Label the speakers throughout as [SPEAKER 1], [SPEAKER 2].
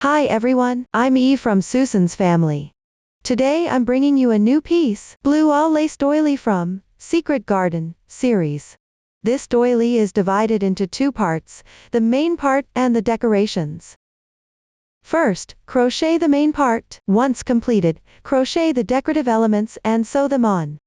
[SPEAKER 1] Hi everyone, I'm E from Susan's family. Today I'm bringing you a new piece, Blue All Lace Doily from Secret Garden series. This doily is divided into two parts, the main part and the decorations. First, crochet the main part. Once completed, crochet the decorative elements and sew them on.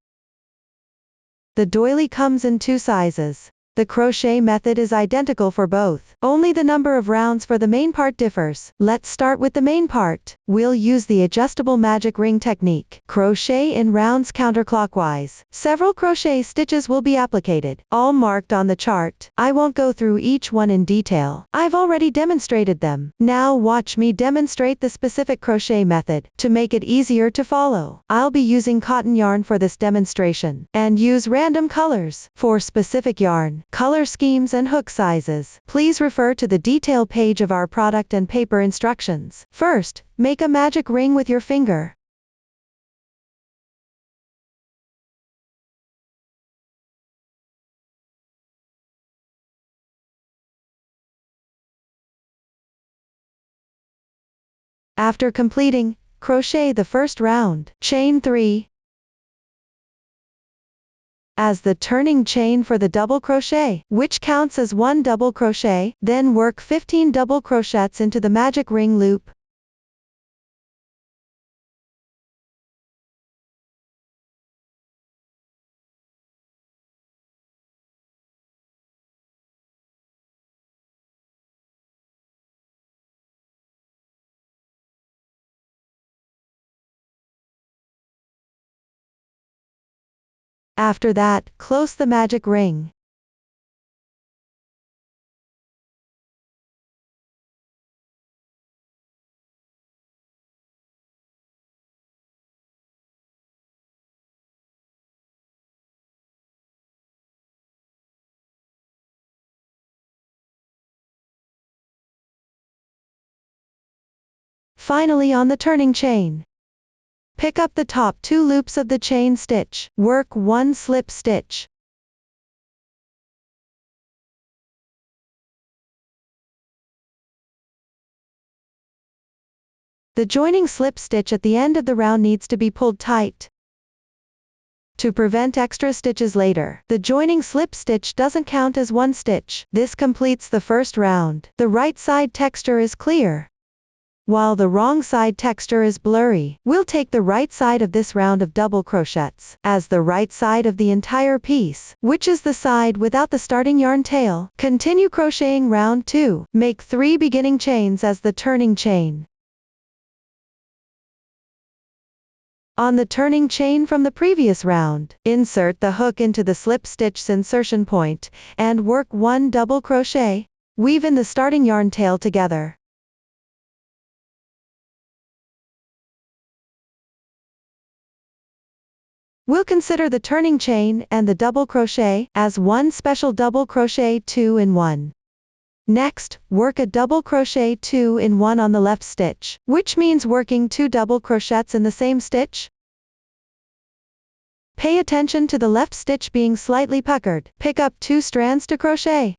[SPEAKER 1] The doily comes in two sizes. The crochet method is identical for both, only the number of rounds for the main part differs. Let's start with the main part. We'll use the adjustable magic ring technique. Crochet in rounds counterclockwise. Several crochet stitches will be applicated, all marked on the chart. I won't go through each one in detail. I've already demonstrated them. Now watch me demonstrate the specific crochet method. To make it easier to follow, I'll be using cotton yarn for this demonstration, and use random colors. For specific yarn, color schemes and hook sizes, please refer to the detail page of our product and paper instructions. First, make a magic ring with your finger. After completing, crochet the first round, chain 3 as the turning chain for the double crochet, which counts as one double crochet, then work 15 double crochets into the magic ring loop. After that, close the magic ring. Finally, on the turning chain, pick up the top 2 loops of the chain stitch. Work 1 slip stitch. The joining slip stitch at the end of the round needs to be pulled tight to prevent extra stitches later. The joining slip stitch doesn't count as one stitch. This completes the first round. The right side texture is clear, while the wrong side texture is blurry. We'll take the right side of this round of double crochets as the right side of the entire piece, which is the side without the starting yarn tail. Continue crocheting round 2. Make 3 beginning chains as the turning chain. On the turning chain from the previous round, insert the hook into the slip stitch's insertion point, and work 1 double crochet. Weave in the starting yarn tail together. We'll consider the turning chain and the double crochet as one special double crochet 2-in-1. Next, work a double crochet 2-in-1 on the left stitch, which means working 2 double crochets in the same stitch. Pay attention to the left stitch being slightly puckered. Pick up 2 strands to crochet.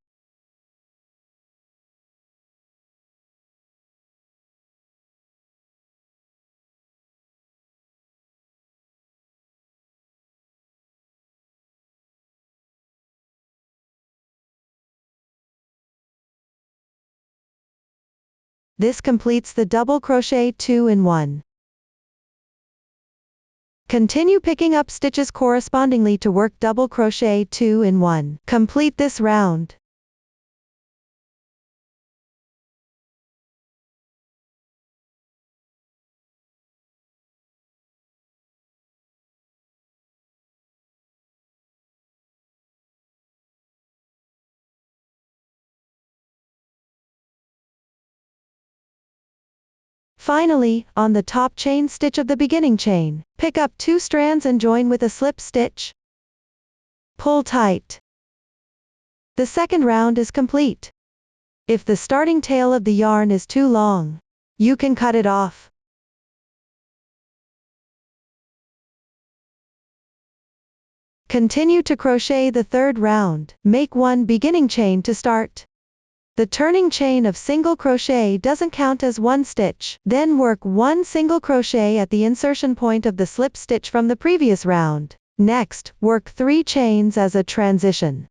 [SPEAKER 1] This completes the double crochet 2-in-1. Continue picking up stitches correspondingly to work double crochet 2-in-1. Complete this round. Finally, on the top chain stitch of the beginning chain, pick up 2 strands and join with a slip stitch. Pull tight. The second round is complete. If the starting tail of the yarn is too long, you can cut it off. Continue to crochet the third round. Make 1 beginning chain to start. The turning chain of single crochet doesn't count as one stitch. Then work one single crochet at the insertion point of the slip stitch from the previous round. Next, work 3 chains as a transition.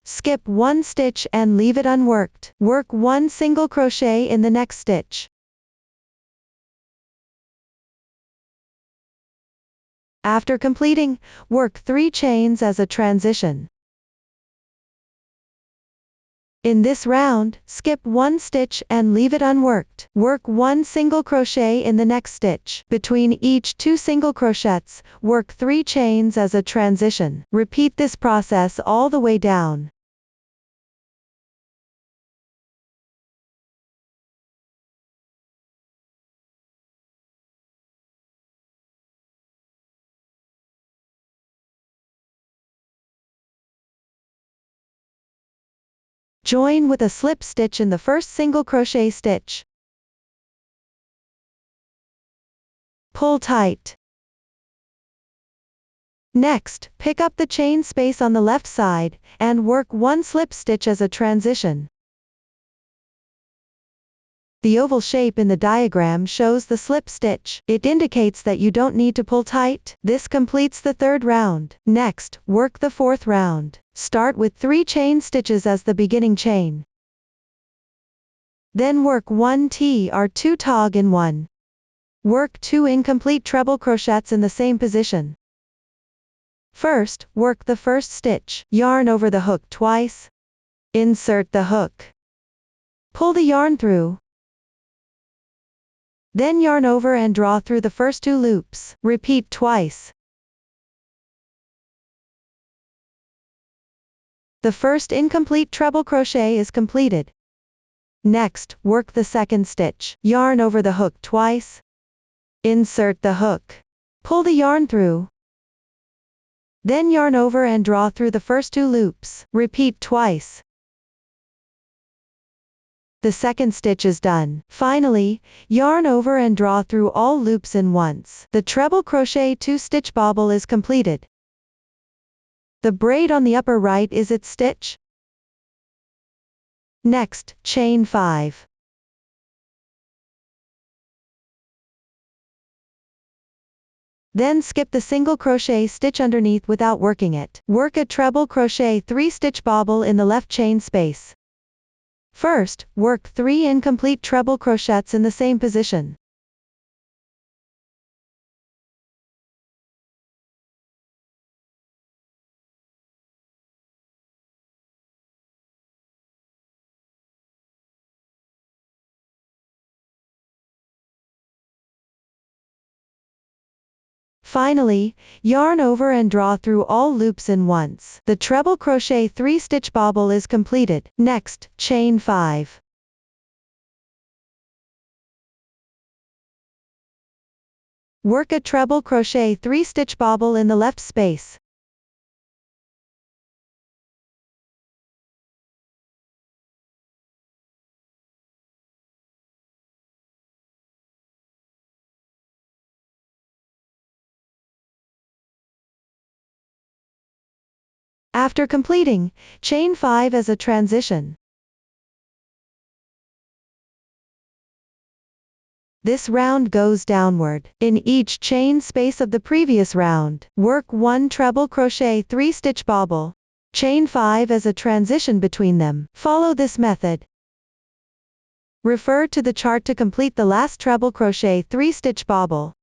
[SPEAKER 1] Skip 1 stitch and leave it unworked. Work 1 single crochet in the next stitch. After completing, work 3 chains as a transition. In this round, skip 1 stitch and leave it unworked. Work 1 single crochet in the next stitch. Between each 2 single crochets, work 3 chains as a transition. Repeat this process all the way down. Join with a slip stitch in the first single crochet stitch. Pull tight. Next, pick up the chain space on the left side, and work 1 slip stitch as a transition. The oval shape in the diagram shows the slip stitch. It indicates that you don't need to pull tight. This completes the 3rd round. Next, work the 4th round. Start with 3 chain stitches as the beginning chain. Then work 1 T or 2 tog in 1. Work 2 incomplete treble crochets in the same position. First, work the first stitch. Yarn over the hook twice. Insert the hook. Pull the yarn through. Then yarn over and draw through the first 2 loops. Repeat twice. The first incomplete treble crochet is completed. Next, work the second stitch. Yarn over the hook twice. Insert the hook. Pull the yarn through. Then yarn over and draw through the first 2 loops. Repeat twice. The second stitch is done. Finally, yarn over and draw through all loops in once. The treble crochet 2-stitch bobble is completed. The braid on the upper right is its stitch. Next, chain 5. Then skip the single crochet stitch underneath without working it. Work a treble crochet 3-stitch bobble in the left chain space. First, work 3 incomplete treble crochets in the same position. Finally, yarn over and draw through all loops in once. The treble crochet 3-stitch bobble is completed. Next, chain 5. Work a treble crochet 3-stitch bobble in the left space. After completing, chain 5 as a transition. This round goes downward. In each chain space of the previous round, work 1 treble crochet 3-stitch bobble. Chain 5 as a transition between them. Follow this method. Refer to the chart to complete the last treble crochet 3-stitch bobble.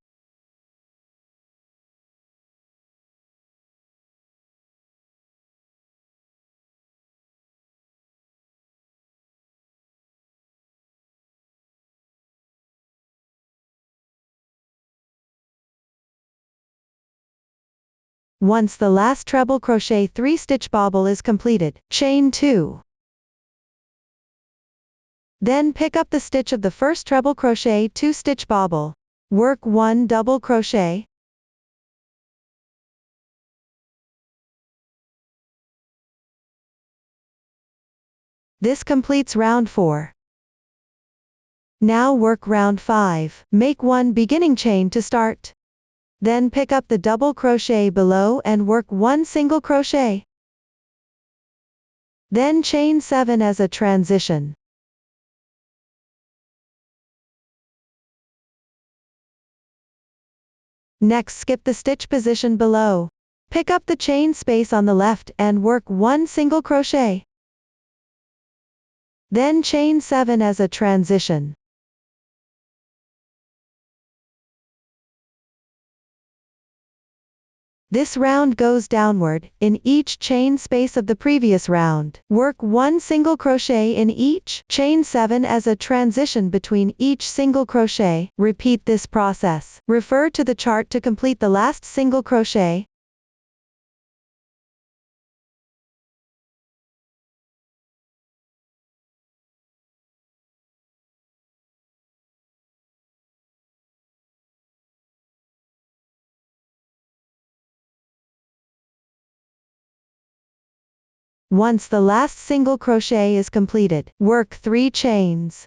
[SPEAKER 1] Once the last treble crochet 3-stitch bobble is completed, chain 2. Then pick up the stitch of the first treble crochet 2-stitch bobble. Work 1 double crochet. This completes round 4. Now work round 5. Make 1 beginning chain to start. Then pick up the double crochet below and work 1 single crochet. Then chain 7 as a transition. Next, skip the stitch position below. Pick up the chain space on the left and work 1 single crochet. Then chain 7 as a transition. This round goes downward, in each chain space of the previous round. Work 1 single crochet in each, chain 7 as a transition between each single crochet. Repeat this process. Refer to the chart to complete the last single crochet. Once the last single crochet is completed, work 3 chains.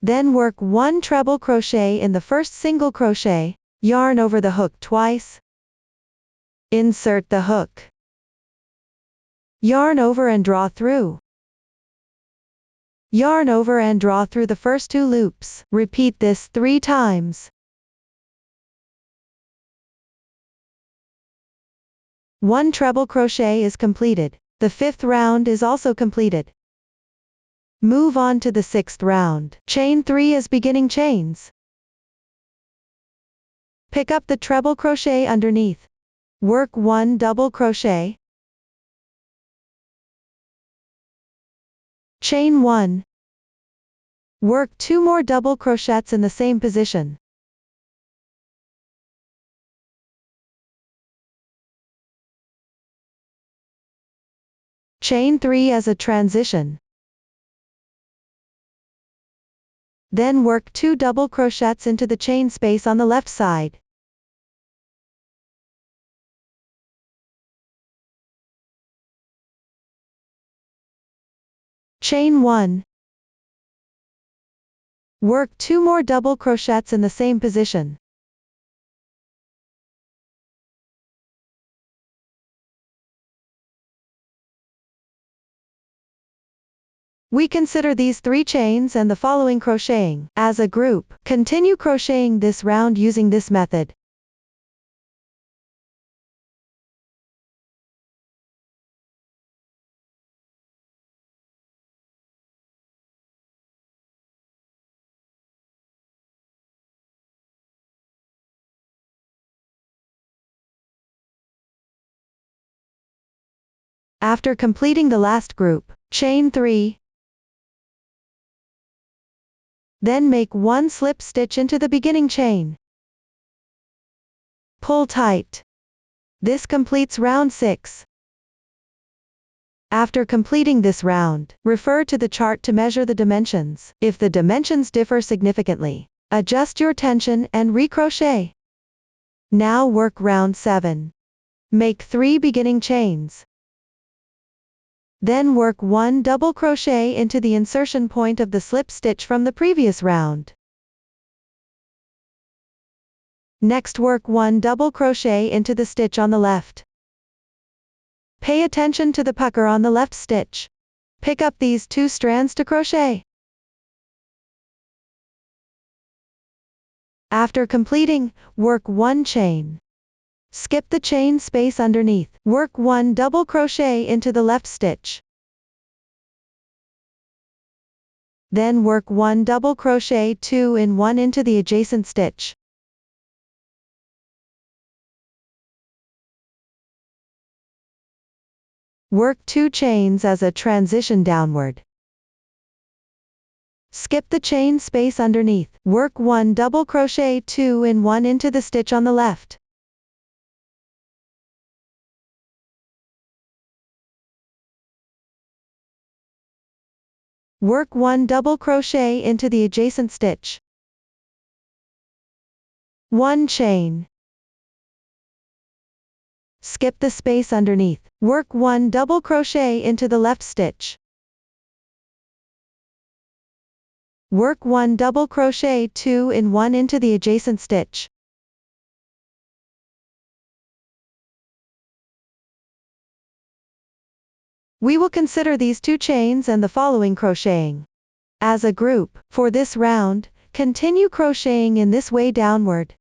[SPEAKER 1] Then work 1 treble crochet in the first single crochet, yarn over the hook twice. Insert the hook. Yarn over and draw through. Yarn over and draw through the first 2 loops. Repeat this 3 times. 1 treble crochet is completed. The 5th round is also completed. Move on to the 6th round. Chain 3 as beginning chains. Pick up the treble crochet underneath. Work 1 double crochet. Chain 1. Work 2 more double crochets in the same position. Chain 3 as a transition. Then work 2 double crochets into the chain space on the left side. Chain 1. Work 2 more double crochets in the same position. We consider these 3 chains and the following crocheting as a group. Continue crocheting this round using this method. After completing the last group, chain 3. Then make 1 slip stitch into the beginning chain. Pull tight. This completes round 6. After completing this round, refer to the chart to measure the dimensions. If the dimensions differ significantly, adjust your tension and recrochet. Now work round 7. Make 3 beginning chains. Then work 1 double crochet into the insertion point of the slip stitch from the previous round. Next work 1 double crochet into the stitch on the left. Pay attention to the pucker on the left stitch. Pick up these 2 strands to crochet. After completing, work 1 chain. Skip the chain space underneath. Work 1 double crochet into the left stitch. Then work 1 double crochet 2 in 1 into the adjacent stitch. Work 2 chains as a transition downward. Skip the chain space underneath. Work 1 double crochet 2 in 1 into the stitch on the left. Work 1 double crochet into the adjacent stitch. 1 chain. Skip the space underneath. Work 1 double crochet into the left stitch. Work 1 double crochet 2 in 1 into the adjacent stitch. We will consider these 2 chains and the following crocheting as a group. For this round, continue crocheting in this way downward.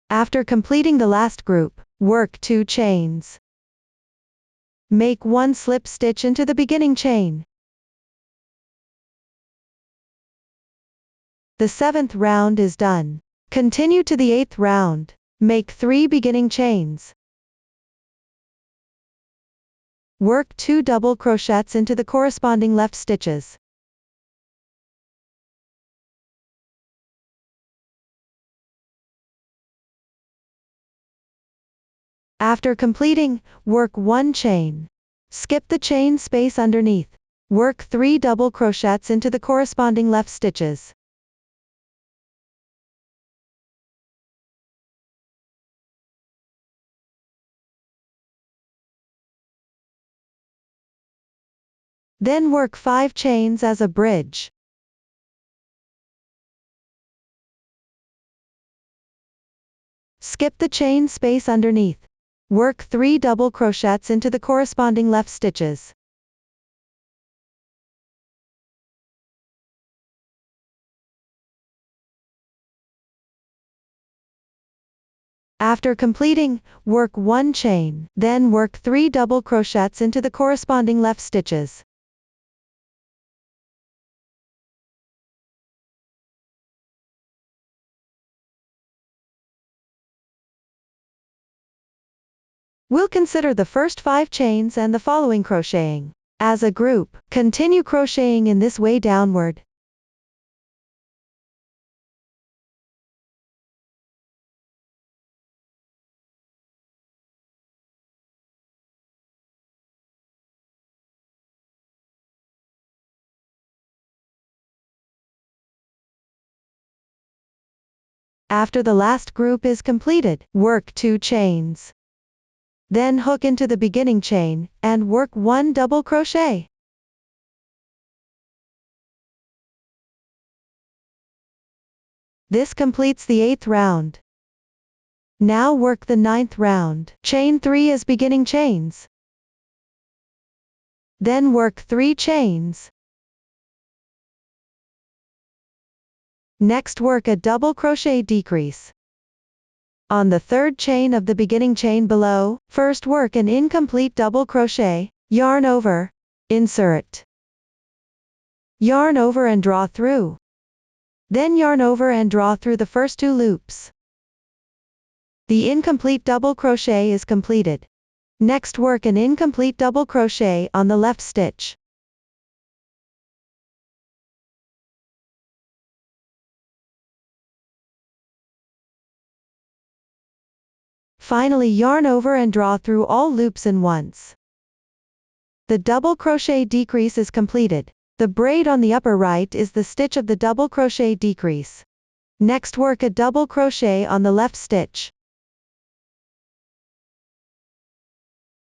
[SPEAKER 1] After completing the last group, work 2 chains. Make 1 slip stitch into the beginning chain. The 7th round is done. Continue to the 8th round. Make 3 beginning chains. Work 2 double crochets into the corresponding left stitches. After completing, work 1 chain. Skip the chain space underneath. Work 3 double crochets into the corresponding left stitches. Then work 5 chains as a bridge. Skip the chain space underneath. Work 3 double crochets into the corresponding left stitches. After completing, work 1 chain, then work 3 double crochets into the corresponding left stitches. We'll consider the first 5 chains and the following crocheting as a group. Continue crocheting in this way downward. After the last group is completed, work 2 chains. Then hook into the beginning chain, and work 1 double crochet. This completes the 8th round. Now work the 9th round. Chain 3 as beginning chains. Then work 3 chains. Next work a double crochet decrease. On the 3rd chain of the beginning chain below, first work an incomplete double crochet, yarn over, insert, yarn over and draw through. Then yarn over and draw through the first 2 loops. The incomplete double crochet is completed. Next work an incomplete double crochet on the left stitch. Finally yarn over and draw through all loops in once. The double crochet decrease is completed. The braid on the upper right is the stitch of the double crochet decrease. Next work a double crochet on the left stitch.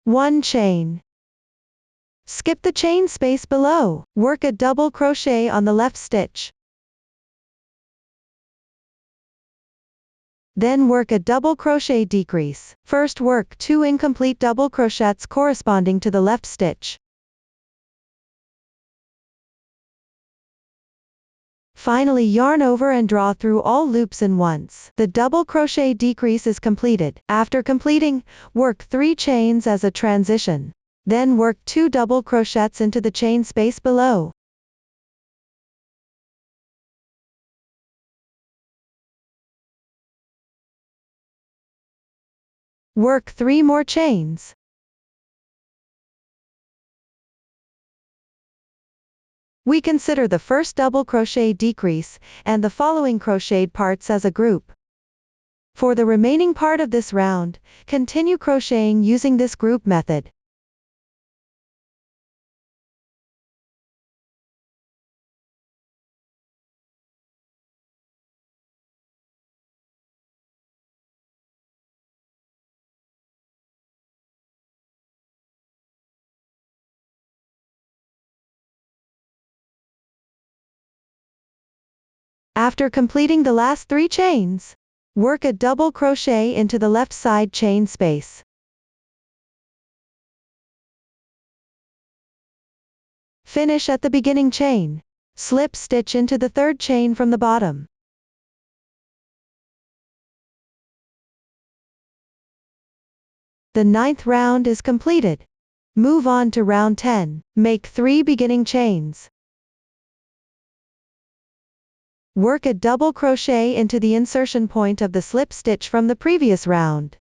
[SPEAKER 1] 1 chain. Skip the chain space below. Work a double crochet on the left stitch. Then work a double crochet decrease. First work 2 incomplete double crochets corresponding to the left stitch. Finally yarn over and draw through all loops in once. The double crochet decrease is completed. After completing, work 3 chains as a transition. Then work 2 double crochets into the chain space below. Work 3 more chains. We consider the first double crochet decrease, and the following crocheted parts as a group. For the remaining part of this round, continue crocheting using this group method. After completing the last 3 chains, work a double crochet into the left side chain space. Finish at the beginning chain. Slip stitch into the 3rd chain from the bottom. The 9th round is completed. Move on to round 10. Make 3 beginning chains. Work a double crochet into the insertion point of the slip stitch from the previous round.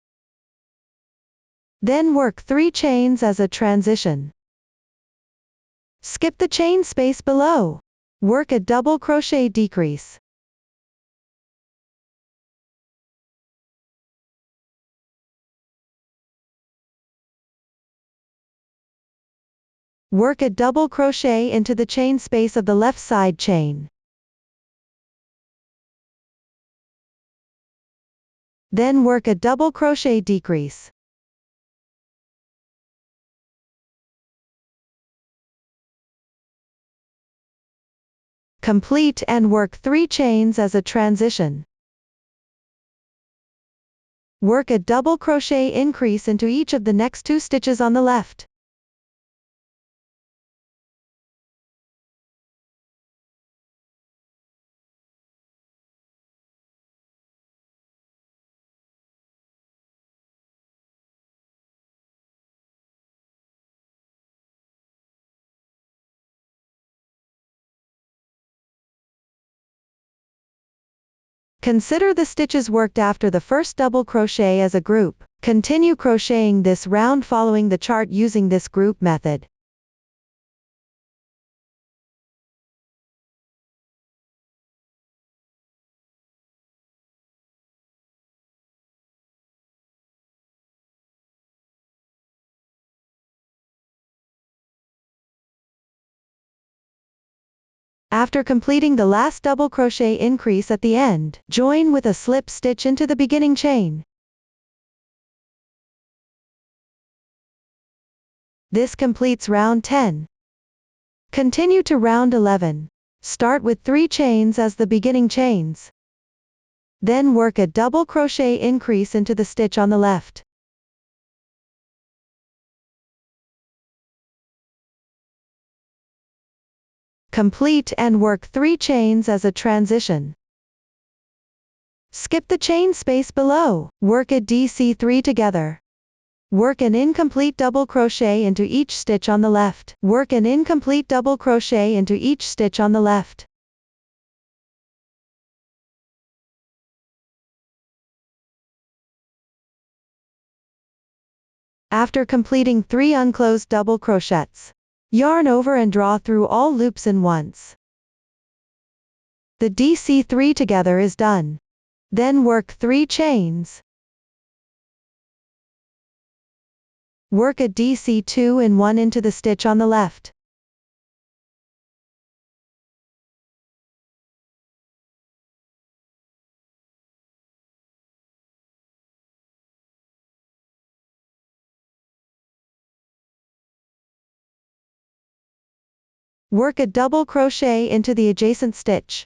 [SPEAKER 1] Then work 3 chains as a transition. Skip the chain space below. Work a double crochet decrease. Work a double crochet into the chain space of the left side chain. Then work a double crochet decrease. Complete and work 3 chains as a transition. Work a double crochet increase into each of the next 2 stitches on the left. Consider the stitches worked after the first double crochet as a group. Continue crocheting this round following the chart using this group method. After completing the last double crochet increase at the end, join with a slip stitch into the beginning chain. This completes round 10. Continue to round 11. Start with 3 chains as the beginning chains. Then work a double crochet increase into the stitch on the left. Complete and work 3 chains as a transition. Skip the chain space below. Work a DC3 together. Work an incomplete double crochet into each stitch on the left. Work an incomplete double crochet into each stitch on the left. After completing 3 unclosed double crochets, yarn over and draw through all loops in once. The DC3 together is done. Then work 3 chains. Work a DC2 in 1 into the stitch on the left. Work a double crochet into the adjacent stitch.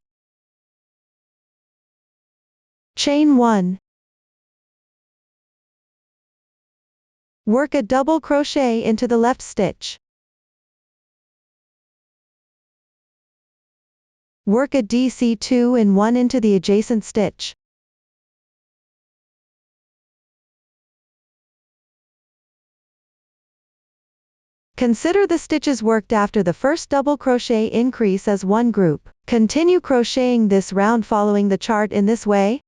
[SPEAKER 1] Chain 1. Work a double crochet into the left stitch. Work a DC2 in 1 into the adjacent stitch. Consider the stitches worked after the first double crochet increase as one group. Continue crocheting this round following the chart in this way.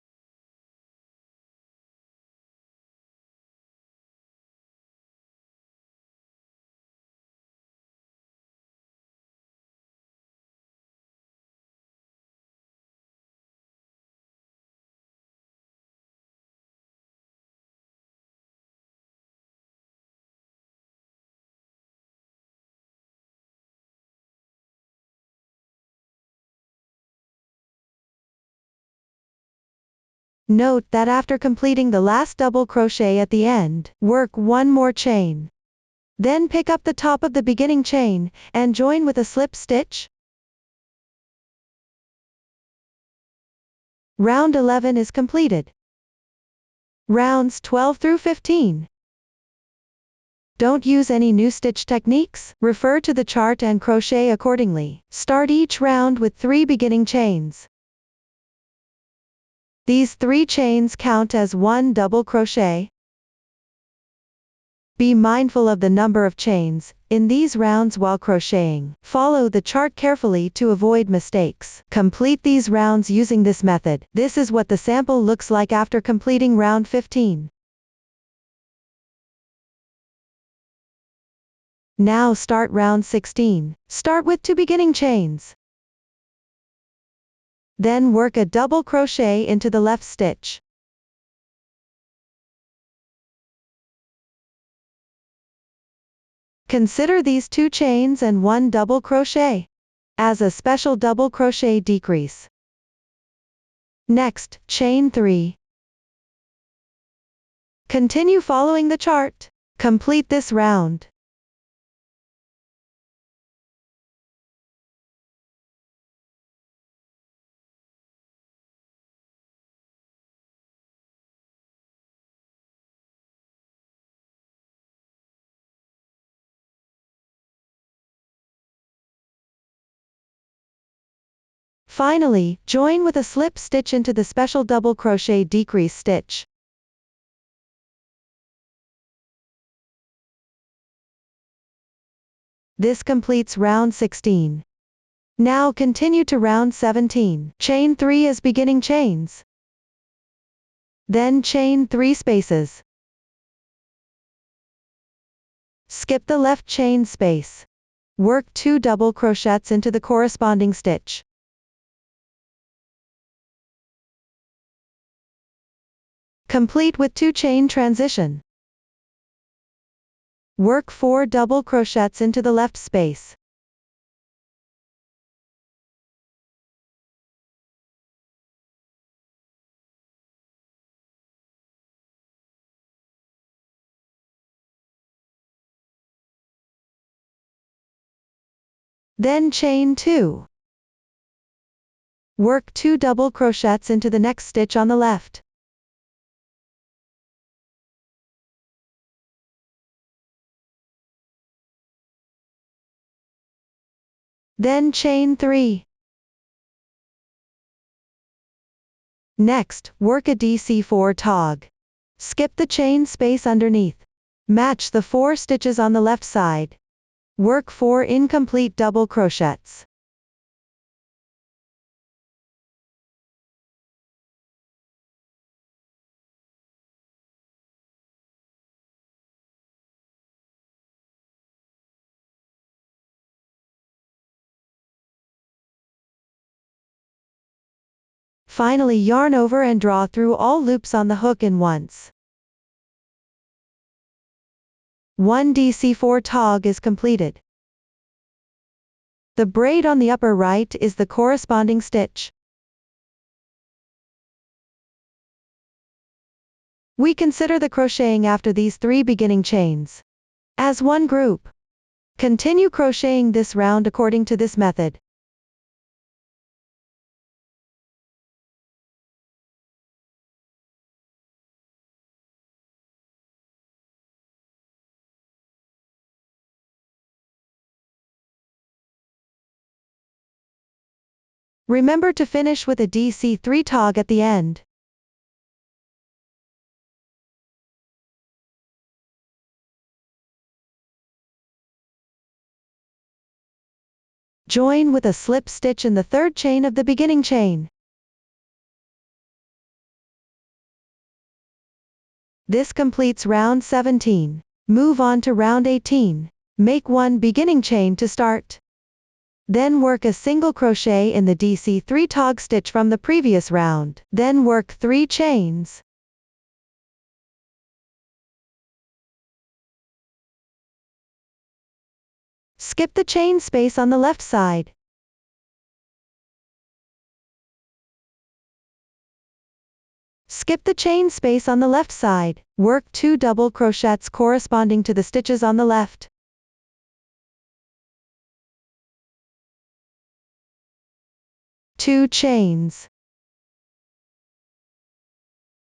[SPEAKER 1] Note that after completing the last double crochet at the end, work 1 more chain. Then pick up the top of the beginning chain, and join with a slip stitch. Round 11 is completed. Rounds 12 through 15. Don't use any new stitch techniques. Refer to the chart and crochet accordingly. Start each round with 3 beginning chains. These 3 chains count as 1 double crochet. Be mindful of the number of chains in these rounds while crocheting. Follow the chart carefully to avoid mistakes. Complete these rounds using this method. This is what the sample looks like after completing round 15. Now start round 16. Start with 2 beginning chains. Then work a double crochet into the left stitch. Consider these 2 chains and 1 double crochet as a special double crochet decrease. Next, chain 3. Continue following the chart. Complete this round. Finally, join with a slip stitch into the special double crochet decrease stitch. This completes round 16. Now continue to round 17. Chain 3 as beginning chains. Then chain 3 spaces. Skip the left chain space. Work 2 double crochets into the corresponding stitch. Complete with 2 chain transition. Work 4 double crochets into the left space. Then chain 2. Work 2 double crochets into the next stitch on the left. Then chain 3. Next, work a DC4 tog. Skip the chain space underneath. Match the 4 stitches on the left side. Work 4 incomplete double crochets. Finally, yarn over and draw through all loops on the hook in once. 1 DC4 tog is completed. The braid on the upper right is the corresponding stitch. We consider the crocheting after these 3 beginning chains as one group. Continue crocheting this round according to this method. Remember to finish with a DC3 tog at the end. Join with a slip stitch in the 3rd chain of the beginning chain. This completes round 17. Move on to round 18. Make 1 beginning chain to start. Then work a single crochet in the DC3 tog stitch from the previous round. Then work 3 chains. Skip the chain space on the left side. Skip the chain space on the left side. Work 2 double crochets corresponding to the stitches on the left. Two chains.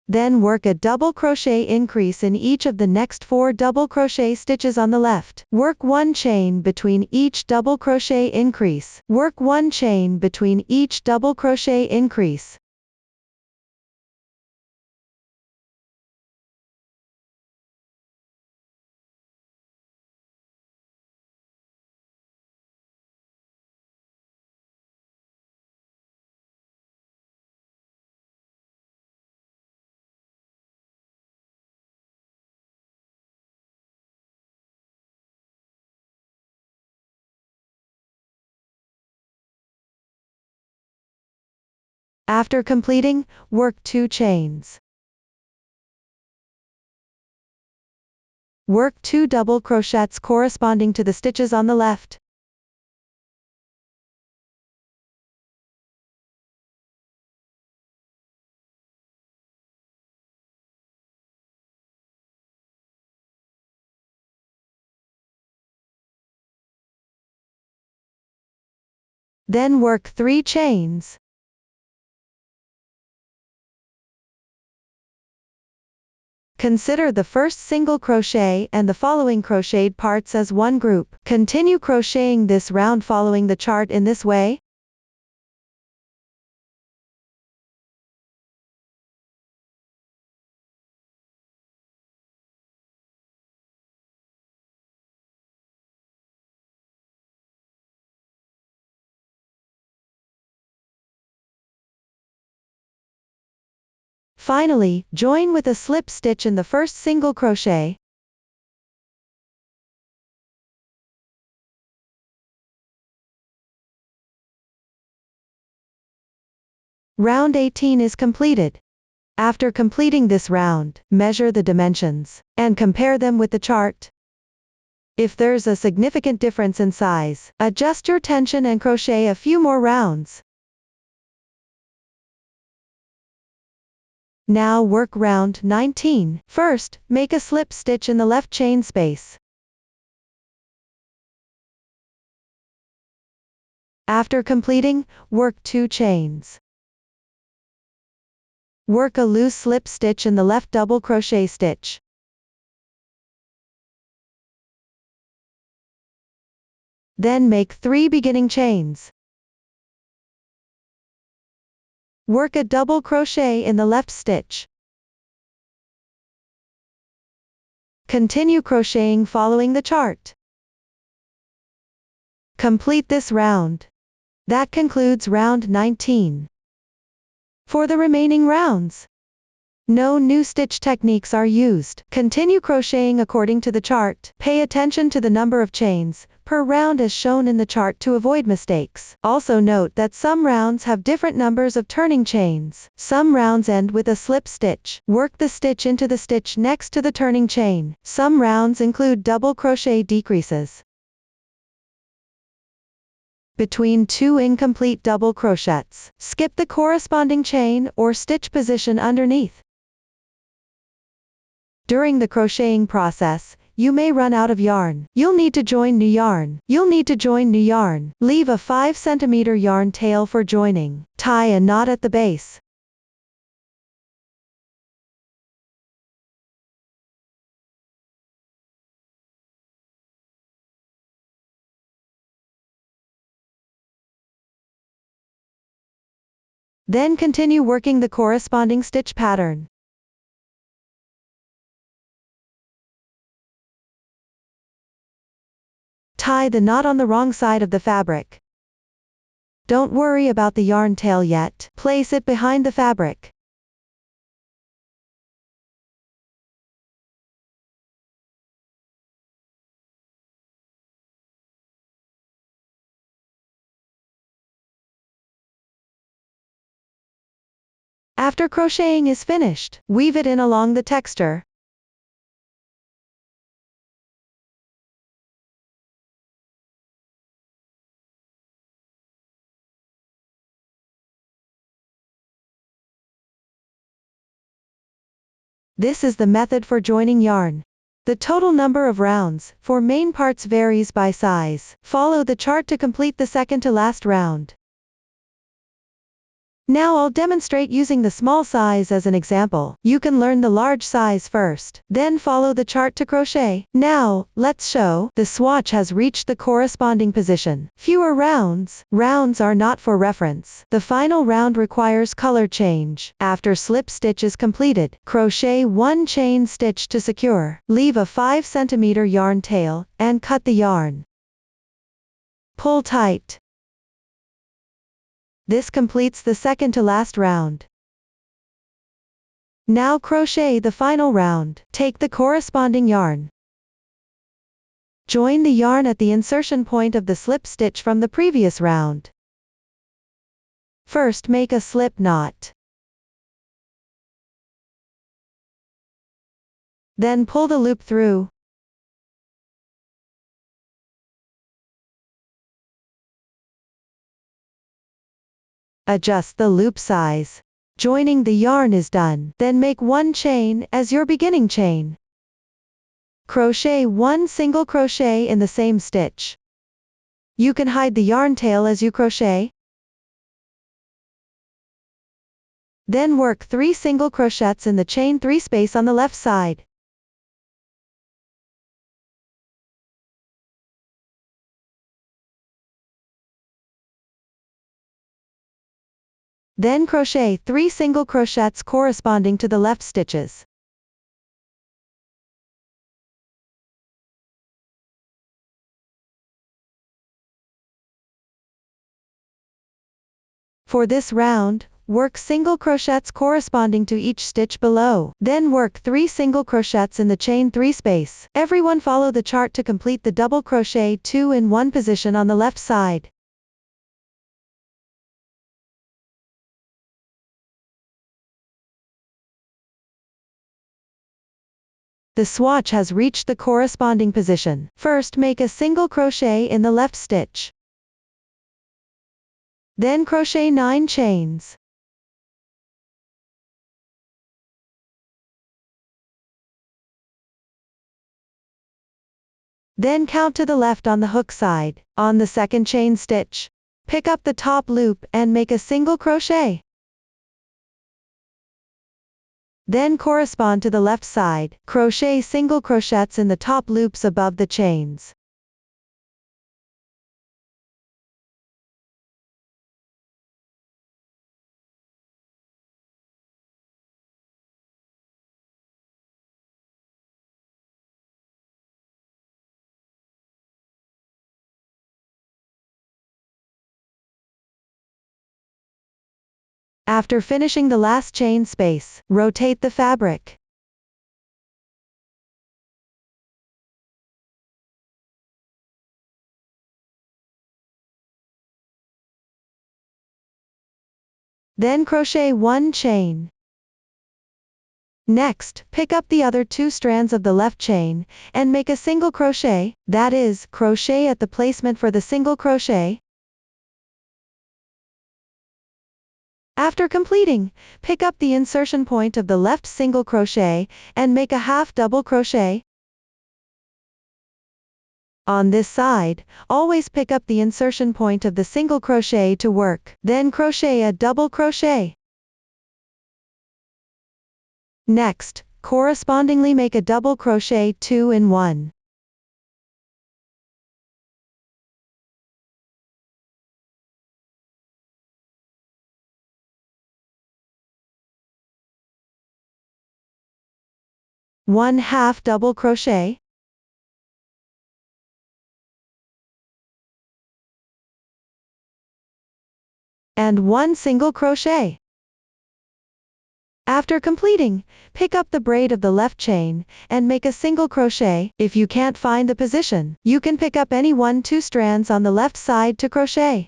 [SPEAKER 1] Then work a double crochet increase in each of the next 4 double crochet stitches on the left. Work 1 chain between each double crochet increase. Work 1 chain between each double crochet increase. After completing, work 2 chains. Work 2 double crochets corresponding to the stitches on the left. Then work 3 chains. Consider the first single crochet and the following crocheted parts as one group. Continue crocheting this round following the chart in this way. Finally, join with a slip stitch in the first single crochet. Round 18 is completed. After completing this round, measure the dimensions and compare them with the chart. If there's a significant difference in size, adjust your tension and crochet a few more rounds. Now work round 19. First, make a slip stitch in the left chain space. After completing, work 2 chains. Work a loose slip stitch in the left double crochet stitch. Then make 3 beginning chains. Work a double crochet in the left stitch. Continue crocheting following the chart. Complete this round. That concludes round 19. For the remaining rounds, no new stitch techniques are used. Continue crocheting according to the chart. Pay attention to the number of chains per round as shown in the chart to avoid mistakes. Also note that some rounds have different numbers of turning chains. Some rounds end with a slip stitch. Work the stitch into the stitch next to the turning chain. Some rounds include double crochet decreases between 2 incomplete double crochets. Skip the corresponding chain or stitch position underneath. During the crocheting process, you may run out of yarn. You'll need to join new yarn. Leave a 5 cm yarn tail for joining. Tie a knot at the base. Then continue working the corresponding stitch pattern. Tie the knot on the wrong side of the fabric. Don't worry about the yarn tail yet. Place it behind the fabric. After crocheting is finished, weave it in along the texture. This is the method for joining yarn. The total number of rounds for main parts varies by size. Follow the chart to complete the second to last round. Now I'll demonstrate using the small size as an example. You can learn the large size first, then follow the chart to crochet. Now, let's show. The swatch has reached the corresponding position. Fewer rounds. Rounds are not for reference. The final round requires color change. After slip stitch is completed, crochet 1 chain stitch to secure. Leave a 5 cm yarn tail, and cut the yarn. Pull tight. This completes the second to last round. Now crochet the final round. Take the corresponding yarn. Join the yarn at the insertion point of the slip stitch from the previous round. First make a slip knot. Then pull the loop through. Adjust the loop size. Joining the yarn is done. Then make 1 chain as your beginning chain. Crochet 1 single crochet in the same stitch. You can hide the yarn tail as you crochet. Then work 3 single crochets in the chain 3 space on the left side. Then crochet 3 single crochets corresponding to the left stitches. For this round, work single crochets corresponding to each stitch below. Then work 3 single crochets in the chain 3 space. Everyone follow the chart to complete the double crochet 2 in 1 position on the left side. The swatch has reached the corresponding position. First make a single crochet in the left stitch. Then crochet 9 chains. Then count to the left on the hook side. On the second chain stitch, pick up the top loop and make a single crochet. Then correspond to the left side. Crochet single crochets in the top loops above the chains. After finishing the last chain space, rotate the fabric. Then crochet 1 chain. Next, pick up the other 2 strands of the left chain, and make a single crochet, that is, crochet at the placement for the single crochet. After completing, pick up the insertion point of the left single crochet, and make a half double crochet. On this side, always pick up the insertion point of the single crochet to work, then crochet a double crochet. Next, correspondingly make a double crochet 2 in 1. One half double crochet. And 1 single crochet. After completing, pick up the braid of the left chain, and make a single crochet. If you can't find the position, you can pick up any 1-2 strands on the left side to crochet.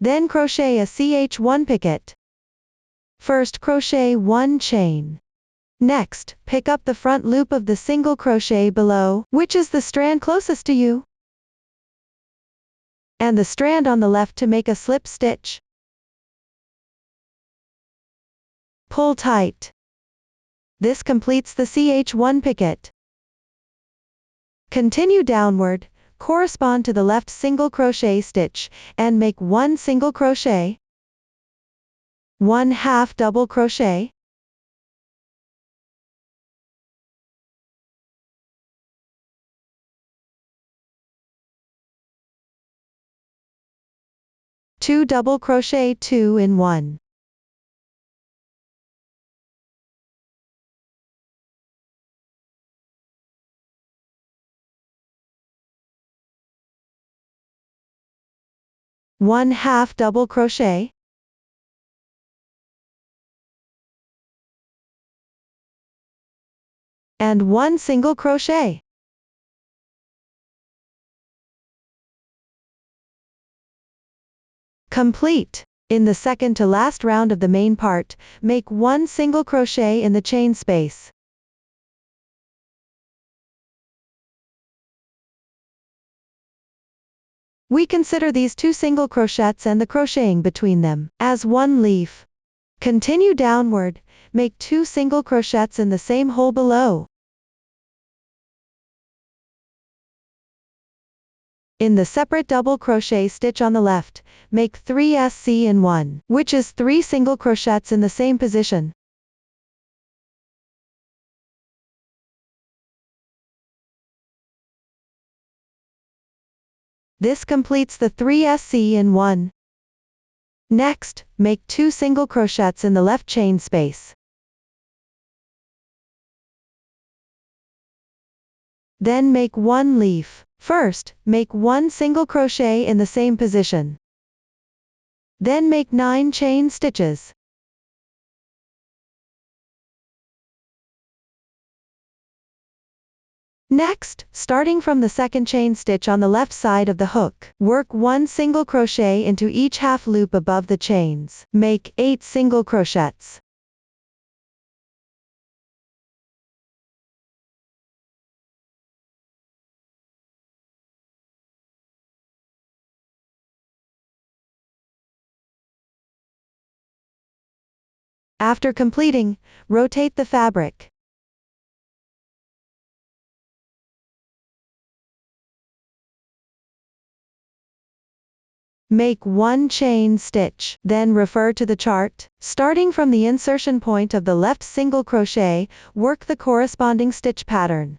[SPEAKER 1] Then crochet a ch1 picket. First crochet 1 chain. Next, pick up the front loop of the single crochet below, which is the strand closest to you, and the strand on the left to make a slip stitch. Pull tight. This completes the CH1 picket. Continue downward, correspond to the left single crochet stitch, and make 1 single crochet, 1/2 double crochet, two double crochet 2 in 1. One-half double crochet, and 1 single crochet. Complete. In the second to last round of the main part, make 1 single crochet in the chain space. We consider these 2 single crochets and the crocheting between them as 1 leaf. Continue downward, make 2 single crochets in the same hole below. In the separate double crochet stitch on the left, make 3 SC in 1, which is 3 single crochets in the same position. This completes the 3 SC in 1. Next, make 2 single crochets in the left chain space. Then make 1 leaf. First, make 1 single crochet in the same position. Then make 9 chain stitches. Next, starting from the second chain stitch on the left side of the hook, work 1 single crochet into each half loop above the chains. Make 8 single crochets. After completing, rotate the fabric. Make 1 chain stitch, then refer to the chart. Starting from the insertion point of the left single crochet, work the corresponding stitch pattern.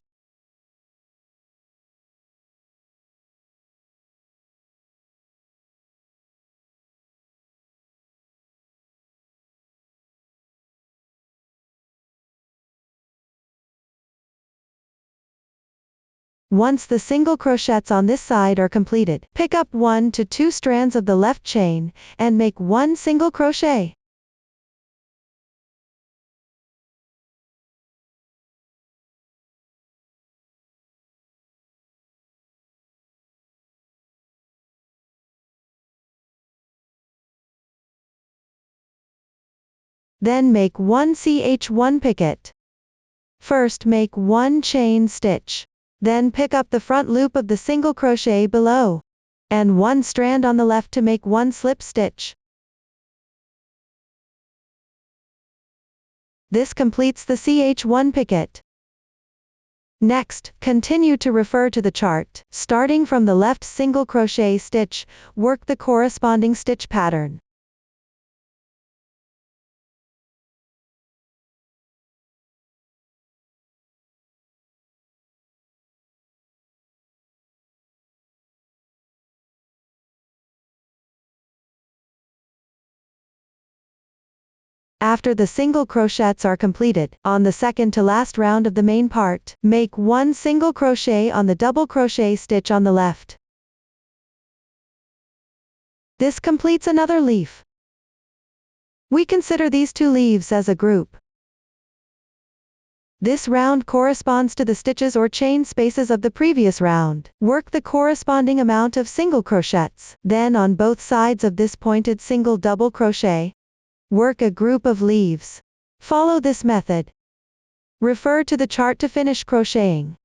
[SPEAKER 1] Once the single crochets on this side are completed, pick up 1 to 2 strands of the left chain, and make 1 single crochet. Then make 1 CH1 picket. First make 1 chain stitch. Then pick up the front loop of the single crochet below, and 1 strand on the left to make 1 slip stitch. This completes the CH1 picket. Next, continue to refer to the chart. Starting from the left single crochet stitch, work the corresponding stitch pattern. After the single crochets are completed, on the second to last round of the main part, make 1 single crochet on the double crochet stitch on the left. This completes another leaf. We consider these 2 leaves as a group. This round corresponds to the stitches or chain spaces of the previous round. Work the corresponding amount of single crochets. Then on both sides of this pointed single double crochet, work a group of leaves. Follow this method. Refer to the chart to finish crocheting.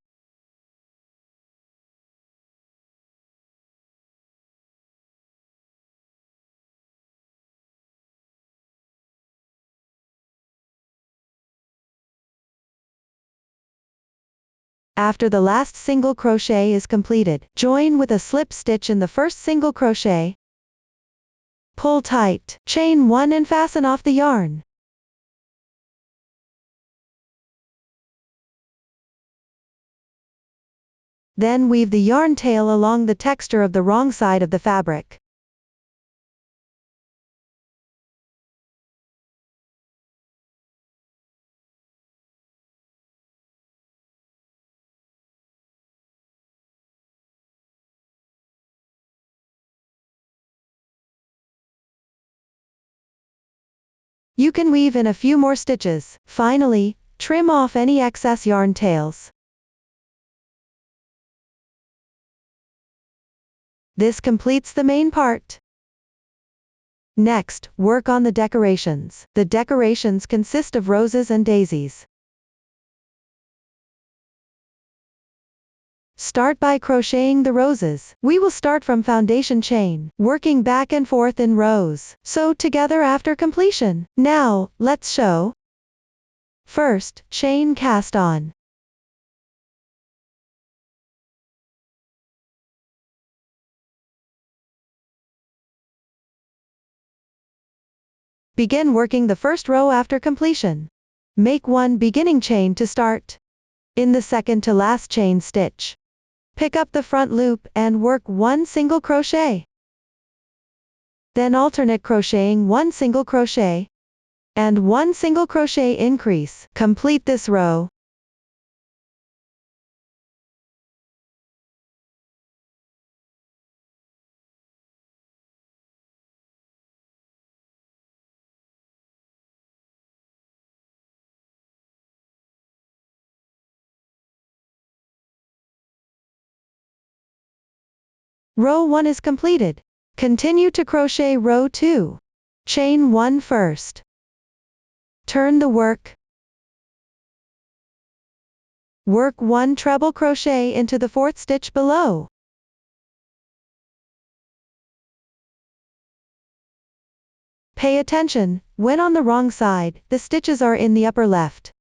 [SPEAKER 1] After the last single crochet is completed, join with a slip stitch in the first single crochet. Pull tight, chain 1 and fasten off the yarn. Then weave the yarn tail along the texture of the wrong side of the fabric. You can weave in a few more stitches. Finally, trim off any excess yarn tails. This completes the main part. Next, work on the decorations. The decorations consist of roses and daisies. Start by crocheting the roses. We will start from foundation chain, working back and forth in rows, sew together after completion. Now, let's sew. First, chain cast on. Begin working the first row after completion. Make one beginning chain to start. In the second to last chain stitch, pick up the front loop and work one single crochet. Then alternate crocheting one single crochet and one single crochet increase. Complete this row. Row 1 is completed. Continue to crochet row 2. Chain 1 first. Turn the work. Work 1 treble crochet into the 4th stitch below. Pay attention, when on the wrong side, the stitches are in the upper left.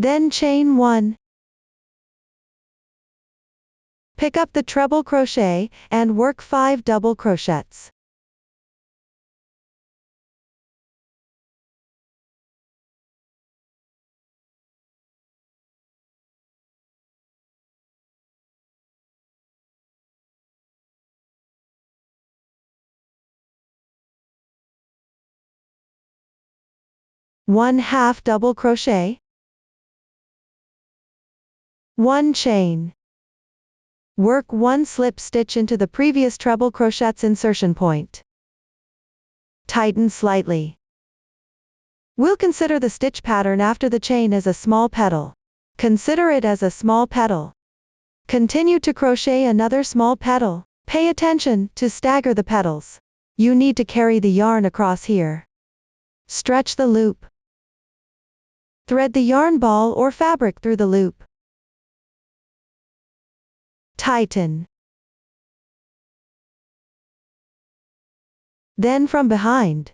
[SPEAKER 1] Then chain 1. Pick up the treble crochet, and work 5 double crochets. One half double crochet. 1 chain. Work 1 slip stitch into the previous treble crochet's insertion point. Tighten slightly. We'll consider the stitch pattern after the chain as a small petal. Consider it as a small petal. Continue to crochet another small petal. Pay attention to stagger the petals. You need to carry the yarn across here. Stretch the loop. Thread the yarn ball or fabric through the loop. Tighten. Then from behind,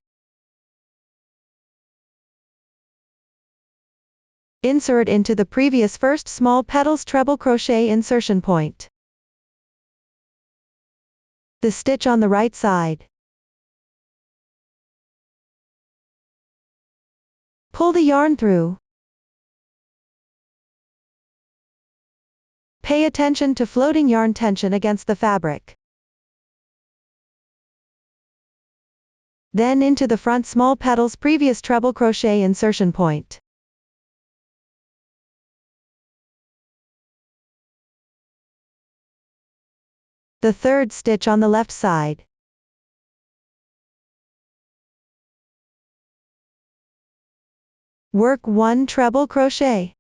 [SPEAKER 1] insert into the previous first small petal's treble crochet insertion point. The stitch on the right side. Pull the yarn through. Pay attention to floating yarn tension against the fabric. Then into the front small petal's previous treble crochet insertion point. The third stitch on the left side. Work 1 treble crochet.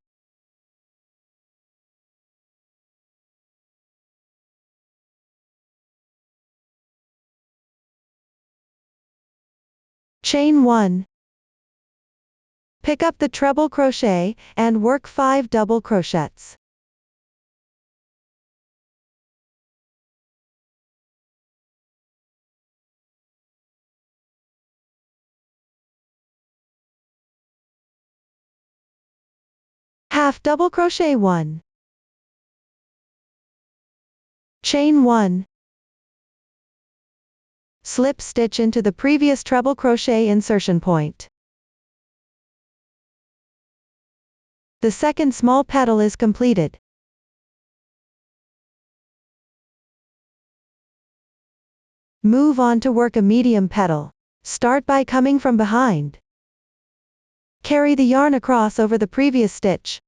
[SPEAKER 1] Chain 1. Pick up the treble crochet, and work 5 double crochets. Half double crochet 1. Chain 1. Slip stitch into the previous treble crochet insertion point. The second small petal is completed. Move on to work a medium petal. Start by coming from behind. Carry the yarn across over the previous stitch.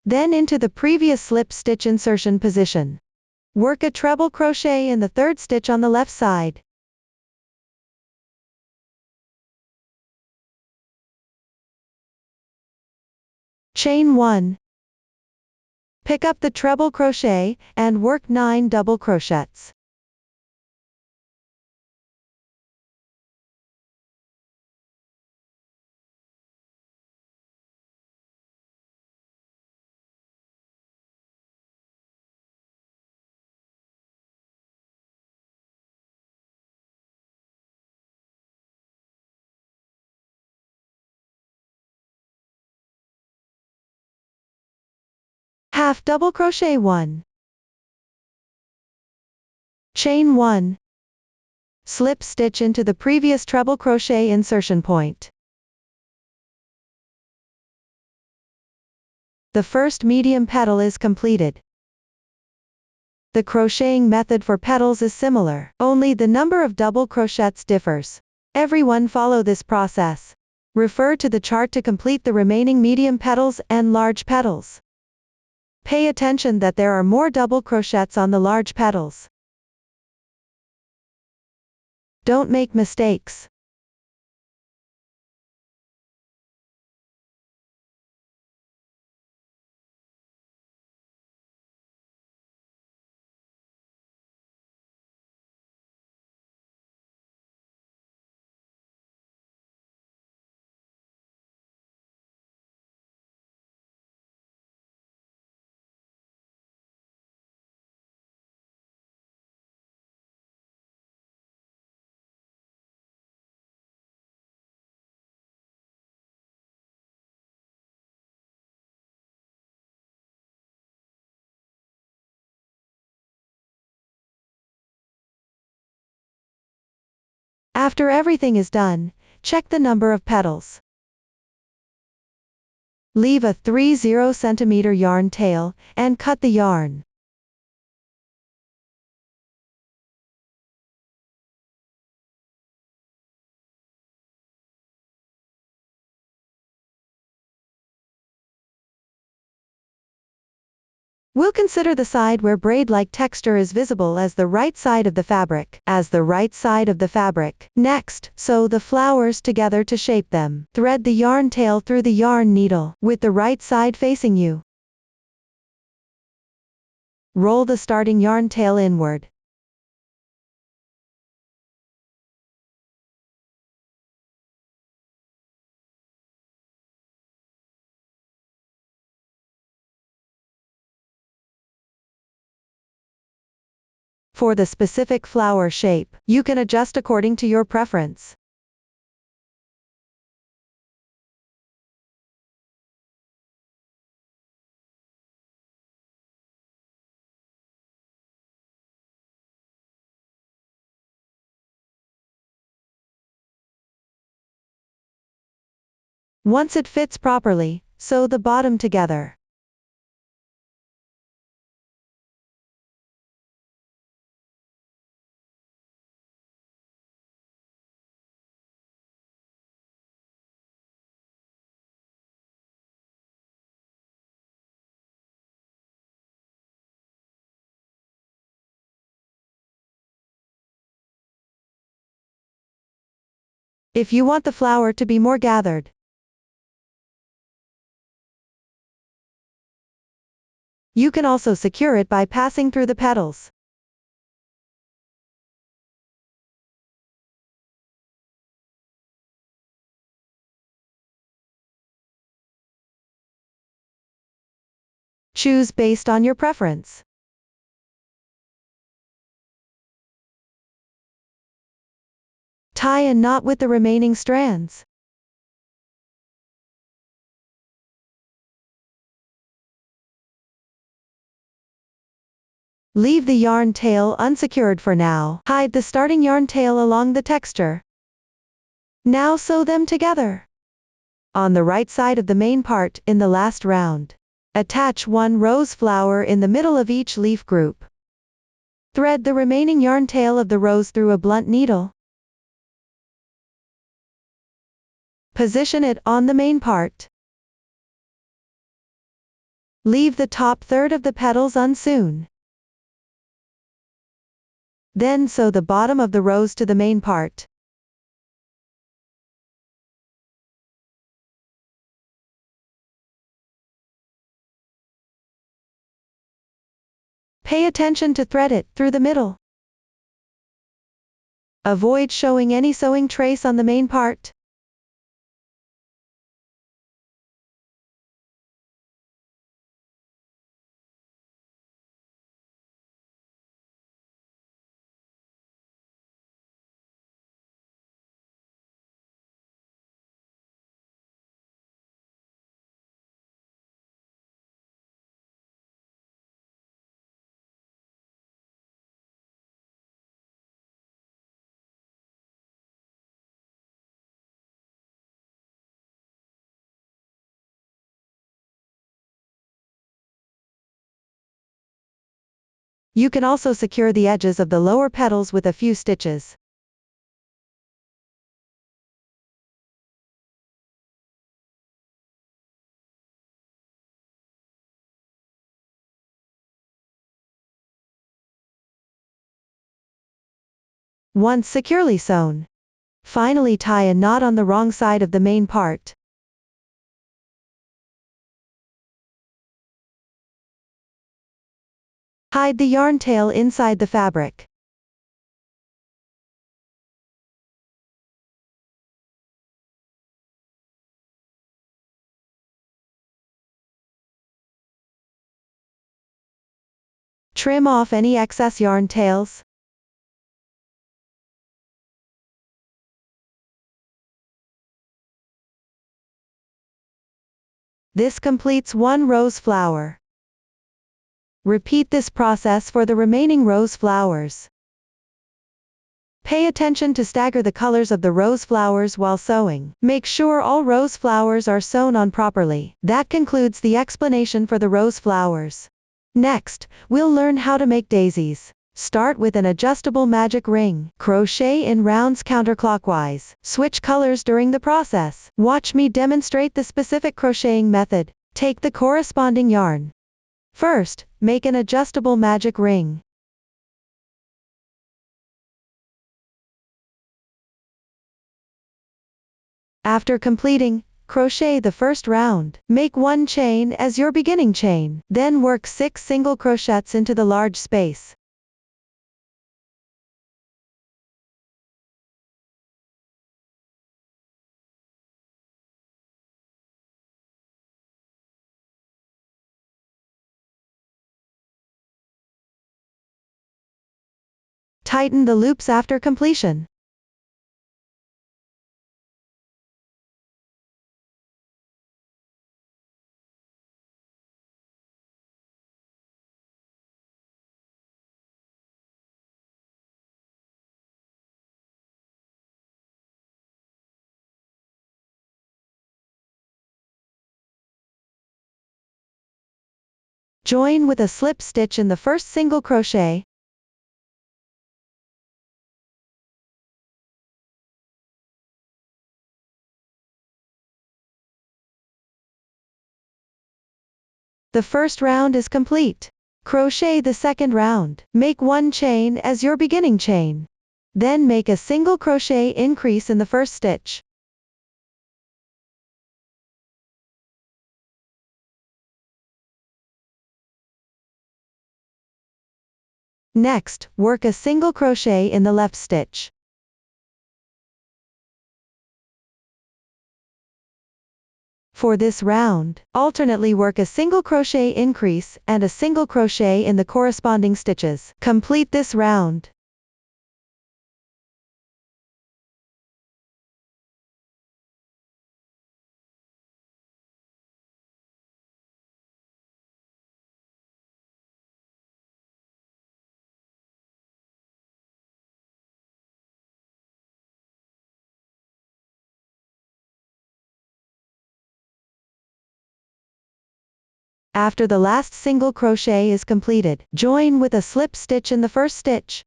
[SPEAKER 1] Then into the previous slip stitch insertion position. Work a treble crochet in the third stitch on the left side. Chain 1. Pick up the treble crochet, and work 9 double crochets. Half double crochet 1. Chain 1. Slip stitch into the previous treble crochet insertion point. The first medium petal is completed. The crocheting method for petals is similar, only the number of double crochets differs. Everyone follow this process. Refer to the chart to complete the remaining medium petals and large petals. Pay attention that there are more double crochets on the large petals. Don't make mistakes. After everything is done, check the number of petals. Leave a 30 cm yarn tail, and cut the yarn. We'll consider the side where braid-like texture is visible as the right side of the fabric. Next, sew the flowers together to shape them. Thread the yarn tail through the yarn needle, with the right side facing you. Roll the starting yarn tail inward. For the specific flower shape, you can adjust according to your preference. Once it fits properly, sew the bottom together. If you want the flower to be more gathered, you can also secure it by passing through the petals. Choose based on your preference. Tie a knot with the remaining strands. Leave the yarn tail unsecured for now. Hide the starting yarn tail along the texture. Now sew them together. On the right side of the main part, in the last round, attach one rose flower in the middle of each leaf group. Thread the remaining yarn tail of the rose through a blunt needle. Position it on the main part. Leave the top third of the petals unsewn. Then sew the bottom of the rose to the main part. Pay attention to thread it through the middle. Avoid showing any sewing trace on the main part. You can also secure the edges of the lower petals with a few stitches. Once securely sewn, finally tie a knot on the wrong side of the main part. Hide the yarn tail inside the fabric. Trim off any excess yarn tails. This completes one rose flower. Repeat this process for the remaining rose flowers. Pay attention to stagger the colors of the rose flowers while sewing. Make sure all rose flowers are sewn on properly. That concludes the explanation for the rose flowers. Next, we'll learn how to make daisies. Start with an adjustable magic ring. Crochet in rounds counterclockwise. Switch colors during the process. Watch me demonstrate the specific crocheting method. Take the corresponding yarn. First, make an adjustable magic ring. After completing, crochet the first round. Make one chain as your beginning chain. Then work 6 single crochets into the large space. Tighten the loops after completion. Join with a slip stitch in the first single crochet. The first round is complete. Crochet the second round. Make one chain as your beginning chain. Then make a single crochet increase in the first stitch. Next, work a single crochet in the left stitch. For this round, alternately work a single crochet increase and a single crochet in the corresponding stitches. Complete this round. After the last single crochet is completed, join with a slip stitch in the first stitch.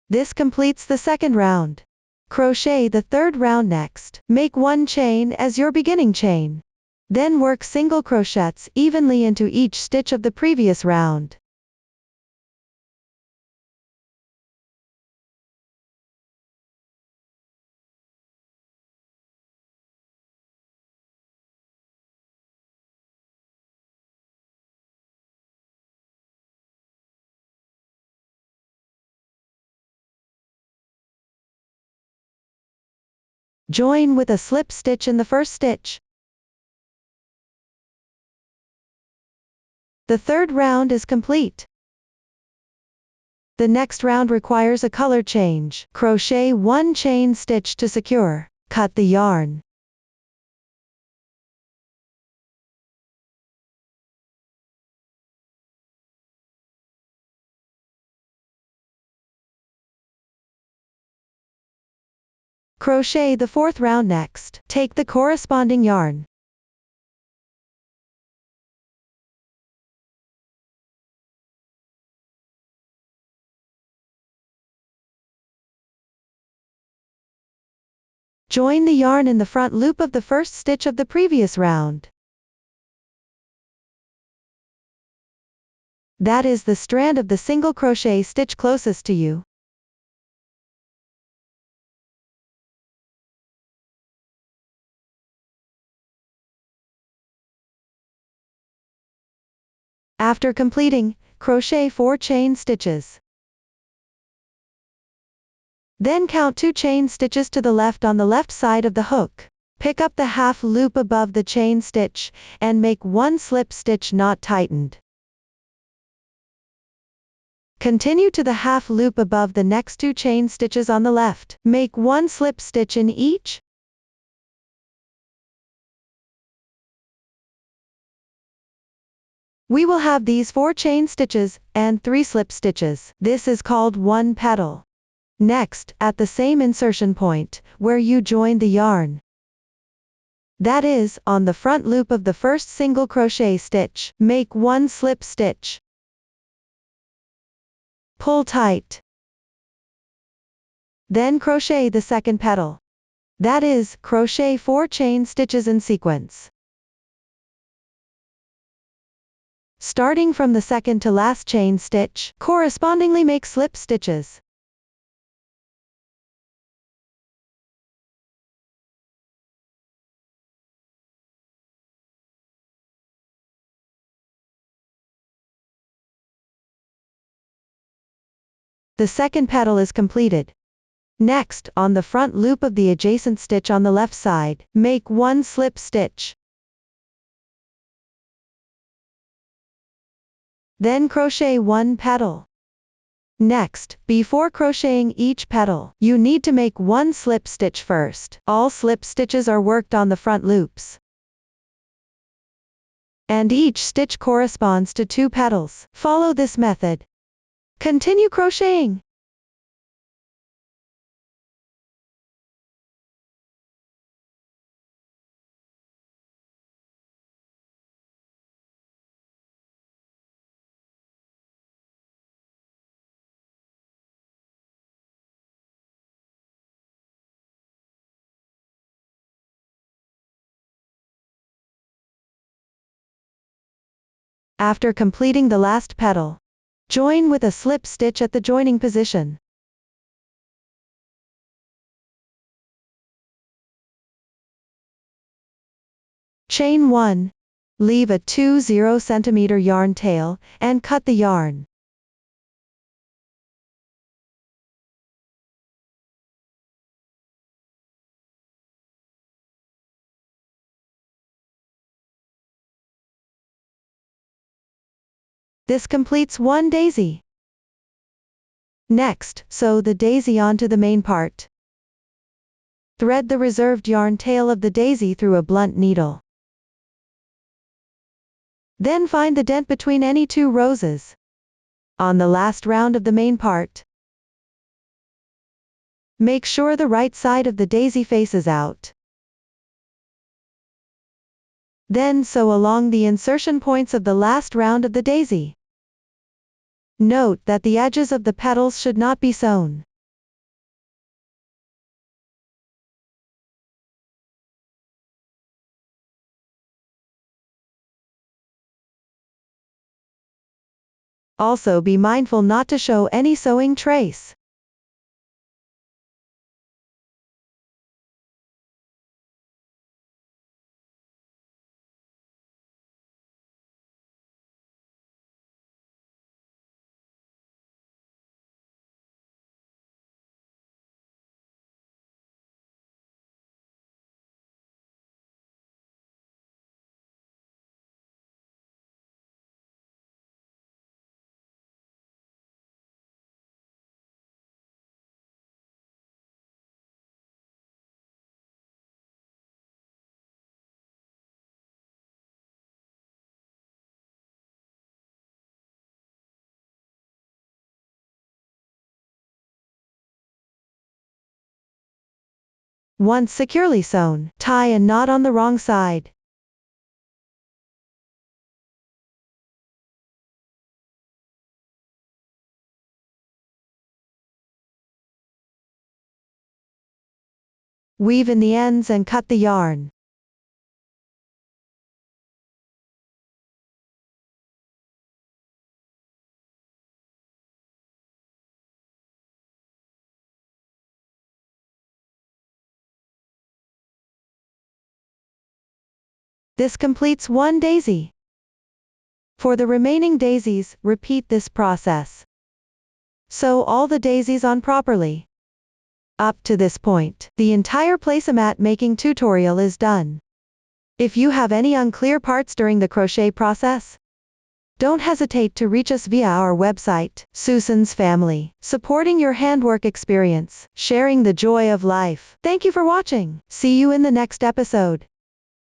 [SPEAKER 1] This completes the second round. Crochet the third round next. Make 1 chain as your beginning chain. Then work single crochets evenly into each stitch of the previous round. Join with a slip stitch in the first stitch. The third round is complete. The next round requires a color change. Crochet 1 chain stitch to secure. Cut the yarn. Crochet the fourth round next. Take the corresponding yarn. Join the yarn in the front loop of the first stitch of the previous round. That is the strand of the single crochet stitch closest to you. After completing, crochet 4 chain stitches. Then count 2 chain stitches to the left on the left side of the hook. Pick up the half loop above the chain stitch, and make 1 slip stitch not tightened. Continue to the half loop above the next 2 chain stitches on the left. Make 1 slip stitch in each. We will have these 4 chain stitches, and 3 slip stitches. This is called 1 petal. Next, at the same insertion point, where you joined the yarn, that is, on the front loop of the first single crochet stitch, make 1 slip stitch. Pull tight. Then crochet the second petal. That is, crochet 4 chain stitches in sequence. Starting from the second to last chain stitch, correspondingly make slip stitches. The second petal is completed. Next, on the front loop of the adjacent stitch on the left side, make 1 slip stitch. Then crochet 1 petal. Next, before crocheting each petal, you need to make 1 slip stitch first. All slip stitches are worked on the front loops, and each stitch corresponds to 2 petals. Follow this method. Continue crocheting. After completing the last petal, join with a slip stitch at the joining position. Chain 1. Leave a 20 cm yarn tail, and cut the yarn. This completes one daisy. Next, sew the daisy onto the main part. Thread the reserved yarn tail of the daisy through a blunt needle. Then find the dent between any two roses. On the last round of the main part, make sure the right side of the daisy faces out. Then sew along the insertion points of the last round of the daisy. Note that the edges of the petals should not be sewn. Also be mindful not to show any sewing trace. Once securely sewn, tie a knot on the wrong side. Weave in the ends and cut the yarn. This completes one daisy. For the remaining daisies, repeat this process. Sew all the daisies on properly. Up to this point, the entire placemat making tutorial is done. If you have any unclear parts during the crochet process, don't hesitate to reach us via our website, Susan's Family, supporting your handwork experience, sharing the joy of life. Thank you for watching. See you in the next episode.